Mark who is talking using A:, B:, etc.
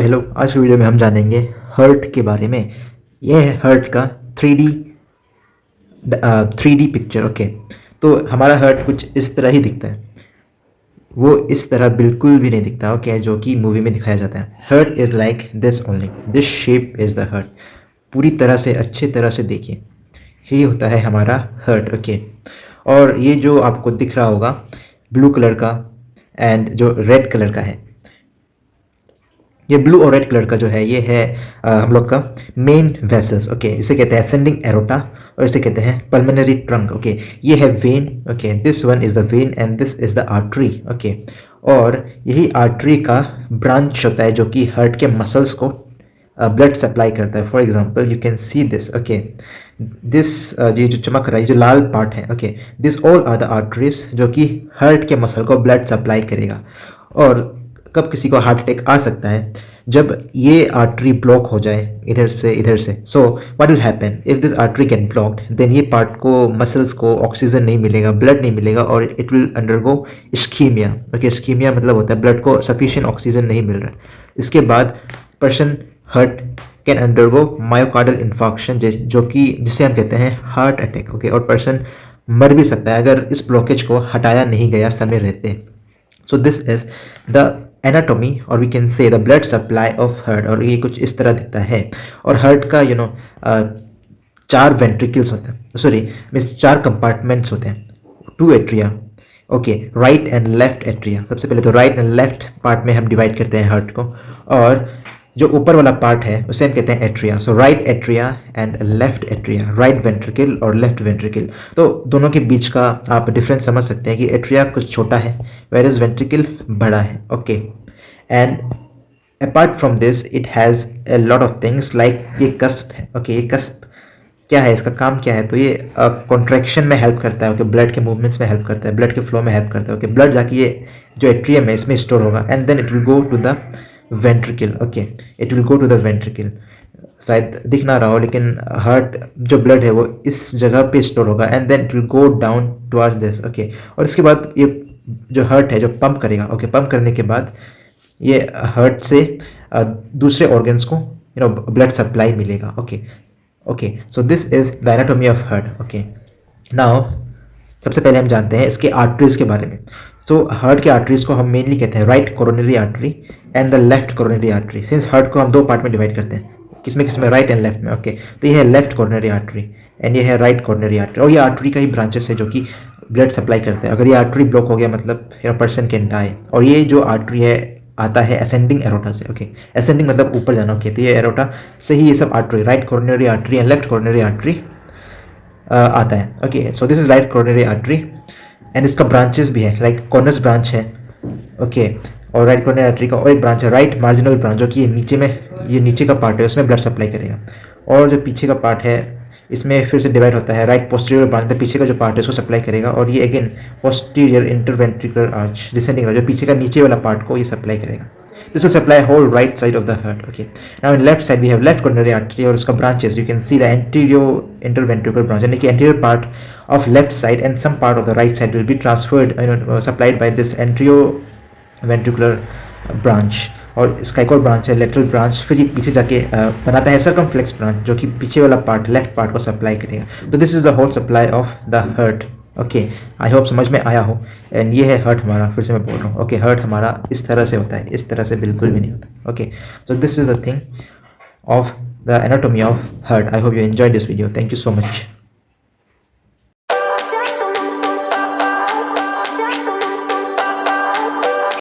A: Hello, आज की video में हम जानेंगे हर्ट के बारे में। यह है हर्ट का 3D पिक्चर। ओके, तो हमारा हर्ट कुछ इस तरह ही दिखता है। वो इस तरह बिल्कुल भी नहीं दिखता, ओके, जो कि मूवी में दिखाया जाता है। Heart is like this only, this shape is the heart. पूरी तरह से अच्छी तरह से देखिए, यही होता है हमारा हर्ट। ओके, और ये जो आपको दिख रहा होगा ब्लू कलर का एंड जो रेड कलर का है, ये ब्लू और रेड कलर का जो है ये है हम लोग का मेन वेसल्स। ओके, इसे कहते हैं असेंडिंग एरोटा और इसे कहते हैं पल्मोनरी ट्रंक। ओके, ये है when. Okay, this one is the when and this is the artery. Okay, और यही आर्टरी का ब्रांच होता है जो कि हार्ट के मसल्स को ब्लड सप्लाई करता है। For example you can see this. Okay, this ये जो चमक रहा है, ये जो लाल पार्ट है, okay, this all are the arteries जो कि हार्ट के मसल को ब्लड सप्लाई करेगा। और कब किसी को हार्ट अटैक आ सकता है? जब ये आर्टरी ब्लॉक हो जाए इधर से इधर से। So what will happen if this artery get blocked, then ये पार्ट को, मसल्स को ऑक्सीजन नहीं मिलेगा, ब्लड नहीं मिलेगा और it will undergo ischemia. Okay, ischemia मतलब होता है ब्लड को सफिशिएंट ऑक्सीजन नहीं मिल रहा। इसके बाद person heart can undergo myocardial infarction, जो कि जिसे हम कहते हैं हार्ट अटैक। ओके, और पर्सन मर भी सकता है अगर इस ब्लॉकेज को हटाया नहीं गया समय रहते। So this is the anatomy और we can say the blood supply of heart. और ये कुछ इस तरह दिखता है। और हार्ट का चार वेंट्रिकल्स होते हैं, सॉरी मीन्स चार कंपार्टमेंट्स होते हैं, two atria. Okay, right and left atria. सबसे पहले तो राइट एंड लेफ्ट पार्ट में हम डिवाइड करते हैं हार्ट को, और जो ऊपर वाला पार्ट है उसे हम कहते हैं atria. So right atria and left atria, right ventricle और लेफ्ट वेंट्रिकल। तो दोनों के बीच का आप डिफरेंस समझ सकते हैं कि एट्रिया कुछ छोटा है वेयर इज वेंट्रिकल बड़ा है। Okay, and apart from this it has a lot of things like ये कस्प है। ओके, ये कस्प क्या है, इसका काम क्या है? तो ये कॉन्ट्रैक्शन में हेल्प करता है। ओके, ब्लड के मूवमेंट्स में हेल्प करता है, ब्लड के फ्लो में हेल्प करता है। ओके, ब्लड जाके ये जो एट्रियम है इसमें स्टोर होगा and then it will go to the ventricle. Okay, it will go to the ventricle. शायद दिख ना रहा हो लेकिन हार्ट जो ब्लड है वो इस जगह पे स्टोर होगा and then it will go down towards this. Okay, और इसके बाद ये जो हार्ट है जो पंप करेगा। ओके, पंप करने के बाद ये हार्ट से दूसरे ऑर्गन्स को ब्लड सप्लाई मिलेगा। Okay okay, so this is the anatomy of heart. Okay, now सबसे पहले हम जानते हैं इसके आर्टरीज के बारे में। सो हार्ट के आर्टरीज को हम मेनली कहते हैं right coronary artery and the left coronary artery. Since heart को हम दो पार्ट में डिवाइड करते हैं, किसमें राइट एंड लेफ्ट में। ओके, तो ये है लेफ्ट कोरोनरी आर्टरी एंड ये है राइट कोरोनरी आर्टरी। और ये आर्टरी का ही ब्रांचेस है जो कि ब्लड सप्लाई करते हैं। अगर ये आर्टरी ब्लॉक हो गया मतलब पर्सन कैन डाई। और ये जो आर्टरी है आता है असेंडिंग एरोटा से। ओके, असेंडिंग मतलब ऊपर जाना। ओके, तो ये एरोटा से ही ये सब artery, right coronary artery and left coronary artery आता है। Okay, so this is right coronary artery and इसका ब्रांचेस भी है, लाइक कॉर्नस ब्रांच है। ओके, और राइट कोरोनरी आर्टरी का और एक ब्रांच है राइट मार्जिनल ब्रांच, जो कि ये नीचे में, ये नीचे का पार्ट है उसमें ब्लड सप्लाई करेगा। और जो पीछे का पार्ट है इसमें फिर से डिवाइड होता है, राइट पोस्टीरियर ब्रांच, तो पीछे का जो पार्ट है उसको सप्लाई करेगा। और ये again posterior interventricular arch, descending, जो पीछे का नीचे वाला पार्ट को ये सप्लाई करेगा। This will supply whole right side of the heart. Okay. Now in left side we have left coronary artery और उसका branches. You can see the anterior interventricular branch, यानी कि anterior part of left side and some part of the right side will be transferred, supplied by this anterior ventricular branch. और इसका एक और branch है lateral branch, फिर ये पीछे जाके बनाता है सर्कमफ्लेक्स ब्रांच, जो कि पीछे वाला पार्ट, लेफ्ट पार्ट को सप्लाई करेगा। तो this is the whole supply of the heart. Okay, I hope समझ में आया हो। एंड ये है हार्ट हमारा, फिर से मैं बोल रहा हूँ। ओके, हार्ट हमारा इस तरह से होता है, इस तरह से बिल्कुल भी नहीं होता। Okay, so this is the thing of the anatomy of heart. I hope you enjoy this video. Thank you so much.